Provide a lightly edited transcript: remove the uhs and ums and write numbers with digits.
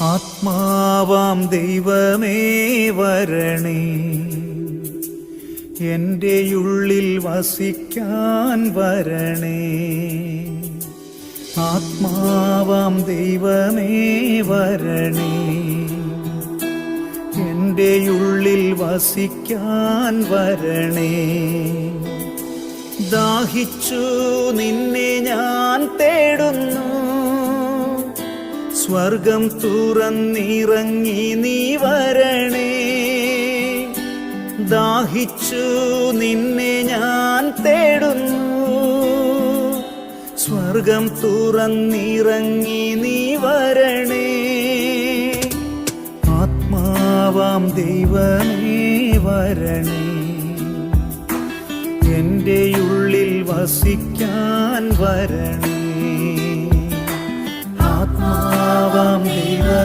ആത്മാവാം ദൈവമേ വരണേ, എൻ്റെ ഉള്ളിൽ വസിക്കാൻ വരണേ. ആത്മാവാം ദൈവമേ വരണേ, എൻ്റെ ഉള്ളിൽ വസിക്കാൻ വരണേ. ദാഹിച്ചു നിന്നെ ഞാൻ തേടുന്നു, സ്വർഗം തുറന്നിറങ്ങി നീ വരണേ. ദാഹിച്ചു നിന്നെ ഞാൻ തേടുന്നു, സ്വർഗം തുറന്നിറങ്ങി നീ വരണേ. ആത്മാവാം ദൈവമേ വരണേ, എൻ്റെ ഉള്ളിൽ വസിക്കാൻ വരണേ. ആത്മാവാം ദൈവ